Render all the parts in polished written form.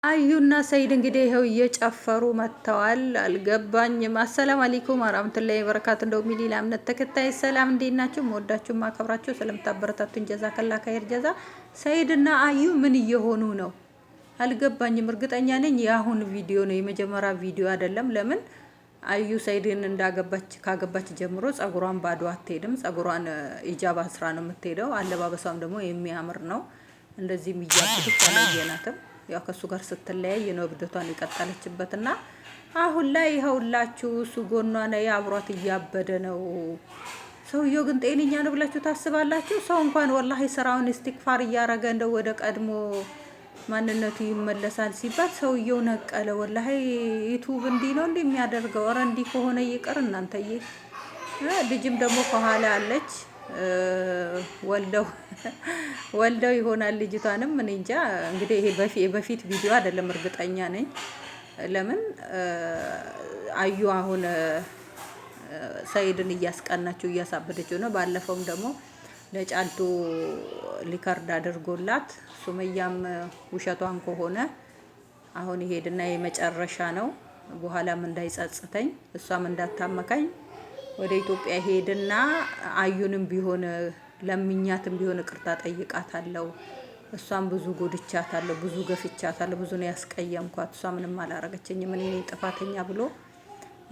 አዩና ሰይድ እንግዲህ ይኸው እየጨፈሩ መጥተዋል። አልገባኝም። አሰላም አለይኩም ወራህመቱላሂ ወበረካቱ። እንደው ሚሊላ እምነት ተከታይ ሰላም፣ እንዴት ናችሁ? ወዳችሁ ማከብራችሁ ስለምታበረታቱኝ ጀዛከላ ኸይር ጀዛ። ሰይድና አዩ ምን እየሆኑ ነው? አልገባኝም። እርግጠኛ ነኝ የአሁን ቪዲዮ ነው፣ የመጀመሪያ ቪዲዮ አይደለም። ለምን አዩ ሰይድን ካገባች ጀምሮ ጸጉሯን ባዶ አትሄድም። ጸጉሯን ኢጃባ ስራ ነው የምትሄደው። አለባበሷም ደግሞ የሚያምር ነው። እንደዚህ የሚያብዱት አላየናትም። ያው ከሱ ጋር ስትለያይ ነው እብደቷን የቀጠለችበትና አሁን ላይ ይኸውላችሁ እሱ ጎኗ ነው አብሯት እያበደ ነው። ሰውየው ግን ጤነኛ ነው ብላችሁ ታስባላችሁ? ሰው እንኳን ወላሂ ስራውን ኢስቲግፋር እያረገ እንደው ወደ ቀድሞ ማንነቱ ይመለሳል ሲባል ሰውየው ነቀለ። ወላሂ ዩቲዩብ እንዲህ ነው እንደሚያደርገው። ኧረ እንዲህ ከሆነ ይቅር እናንተዬ። ልጅም ደግሞ ከኋላ አለች። ወልደው ይሆናል ልጅቷንም እኔ እንጃ። እንግዲህ ይሄ በፊት ቪዲዮ አይደለም እርግጠኛ ነኝ። ለምን አዩ አሁን ሰይድን እያስቀናችው እያሳበደችው ነው። ባለፈውም ደግሞ ለጫልቱ ሊከርድ አድርጎላት ሱመያም ውሸቷን ከሆነ አሁን ይሄድና የመጨረሻ ነው በኋላም እንዳይጸጽተኝ እሷም እንዳታመካኝ ወደ ኢትዮጵያ ሄድና አዩንም ቢሆን ለምኛትም ቢሆን ይቅርታ ጠይቃታለሁ። እሷም ብዙ ጎድቻታለሁ፣ ብዙ ገፍቻታለሁ፣ ብዙ ነው ያስቀየምኳት። እሷ ምንም አላረገችኝም፣ እኔ ነኝ ጥፋተኛ ብሎ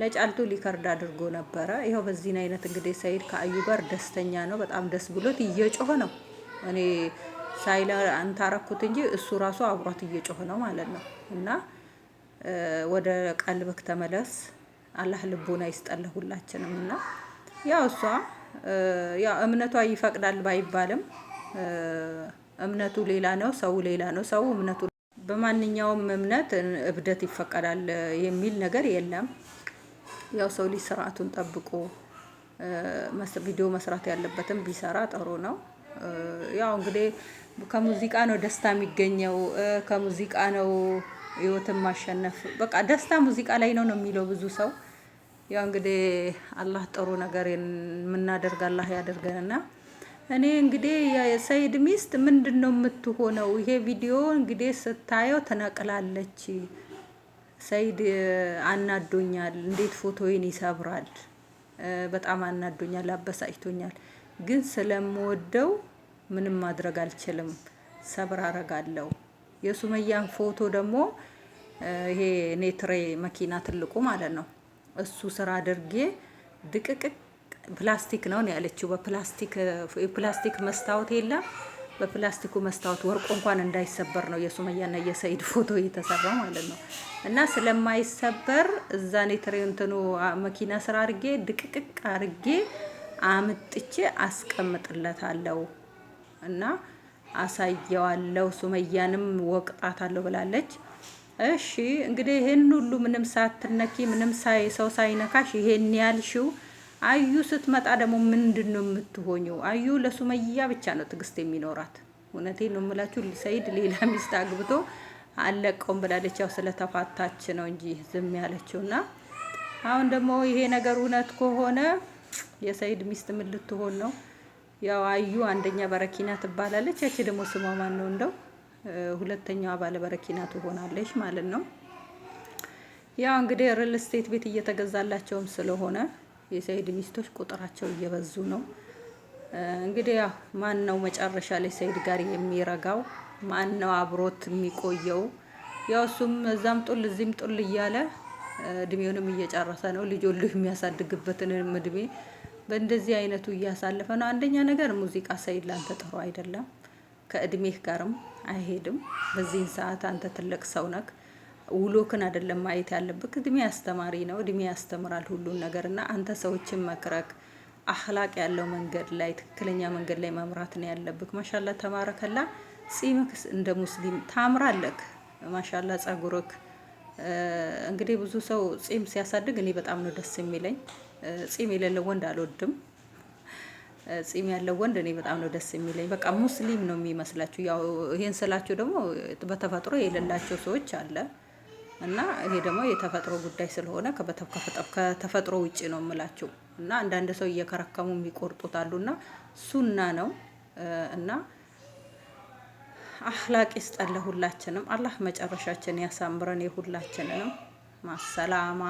ለጫልቱ ሊከርድ አድርጎ ነበረ። ይኸው በዚህ አይነት እንግዲህ ሰይድ ከአዩ ጋር ደስተኛ ነው። በጣም ደስ ብሎት እየጮኸ ነው። እኔ ሳይላ አንታረኩት እንጂ እሱ ራሱ አብሯት እየጮኸ ነው ማለት ነው። እና ወደ ቀልብክ ተመለስ፣ አላህ ልቦና ይስጠል ሁላችንም። እና ያው እሷ ያው እምነቷ ይፈቅዳል ባይባልም እምነቱ ሌላ ነው፣ ሰው ሌላ ነው። ሰው እምነቱ በማንኛውም እምነት እብደት ይፈቀዳል የሚል ነገር የለም። ያው ሰው ልጅ ስርዓቱን ጠብቆ ቪዲዮ መስራት ያለበትም ቢሰራ ጥሩ ነው። ያው እንግዲህ ከሙዚቃ ነው ደስታ የሚገኘው፣ ከሙዚቃ ነው ህይወትን ማሸነፍ። በቃ ደስታ ሙዚቃ ላይ ነው የሚለው ብዙ ሰው። ያው እንግዲህ አላህ ጥሩ ነገር የምናደርግ አላህ ያደርገንና እኔ እንግዲህ የሰይድ ሚስት ምንድነው የምትሆነው? ይሄ ቪዲዮ እንግዲህ ስታየው ተነቅላለች። ሰይድ አናዶኛል፣ እንዴት ፎቶዬን ይሰብራል፣ በጣም አናዶኛል፣ አበሳጭቶኛል። ግን ስለምወደው ምንም ማድረግ አልችልም፣ ሰብር አረጋለሁ። የሱመያን ፎቶ ደግሞ ይሄ ኔትሬ መኪና ትልቁ ማለት ነው እሱ ስራ አድርጌ ድቅቅቅ ፕላስቲክ ነው ያለችው። በፕላስቲክ መስታወት የለም፣ በፕላስቲኩ መስታወት ወርቁ እንኳን እንዳይሰበር ነው የሱመያና የሰይድ ፎቶ የተሰራ ማለት ነው። እና ስለማይሰበር እዛ ኔትሬ እንትኑ መኪና ስራ አድርጌ ድቅቅቅ አድርጌ አምጥቼ አስቀምጥለታለሁ እና አሳየዋለሁ። ሱመያንም ወቅጣታለሁ ብላለች። እሺ እንግዲህ ይሄን ሁሉ ምንም ሳትነኪ ምንም ሰው ሳይነካሽ ይሄን ያልሽው አዩ ስትመጣ ደግሞ ምንድነው የምትሆኘው? አዩ ለሱመያ ብቻ ነው ትግስት የሚኖራት። እውነቴን ነው የምላችሁ። ሰይድ ሌላ ሚስት አግብቶ አለቀውም ብላለች። ያው ስለተፋታች ነው እንጂ ዝም ያለችውና አሁን ደግሞ ይሄ ነገር እውነት ከሆነ የሰይድ ሚስት ምን ልትሆን ነው? ያው አዩ አንደኛ በረኪና ትባላለች። ያቺ ደግሞ ስሟ ማን ነው እንደው? ሁለተኛዋ ባለ በረኪና ትሆናለች ማለት ነው። ያው እንግዲህ ሪል ስቴት ቤት እየተገዛላቸውም ስለሆነ የሰይድ ሚስቶች ቁጥራቸው እየበዙ ነው። እንግዲህ ያው ማን ነው መጨረሻ ላይ ሰይድ ጋር የሚረጋው? ማን ነው አብሮት የሚቆየው? ያው እሱም እዛም ጡል እዚህም ጡል እያለ እድሜውንም እየጨረሰ ነው። ልጅ የሚያሳድግበትን እድሜ በእንደዚህ አይነቱ እያሳለፈ ነው። አንደኛ ነገር ሙዚቃ ሰይድ ላንተ ጥሩ አይደለም፣ ከእድሜህ ጋርም አይሄድም። በዚህን ሰዓት አንተ ትልቅ ሰው ነክ፣ ውሎክን አይደለም ማየት ያለብክ። እድሜ አስተማሪ ነው፣ እድሜ ያስተምራል ሁሉን ነገርና አንተ ሰዎችን መክረክ አኽላቅ ያለው መንገድ ላይ ትክክለኛ መንገድ ላይ መምራት ነው ያለብክ። ማሻአላ ተባረከላ። ጺምክ እንደ ሙስሊም ታምራለክ። ማሻአላ ጸጉርክ እንግዲህ ብዙ ሰው ጺም ሲያሳድግ እኔ በጣም ነው ደስ የሚለኝ። ጺም የሌለው ወንድ አልወድም። ጺም ያለው ወንድ እኔ በጣም ነው ደስ የሚለኝ። በቃ ሙስሊም ነው የሚመስላችሁ። ያው ይሄን ስላችሁ ደግሞ በተፈጥሮ የሌላቸው ሰዎች አለ እና ይሄ ደግሞ የተፈጥሮ ጉዳይ ስለሆነ ከተፈጥሮ ውጪ ነው የምላችሁ። እና አንዳንድ ሰው እየከረከሙ የሚቆርጡት አሉና ሱና ነው እና አኽላቅ ይስጠን ለሁላችንም። አላህ መጨረሻችን ያሳምረን የሁላችንንም። ማሰላማ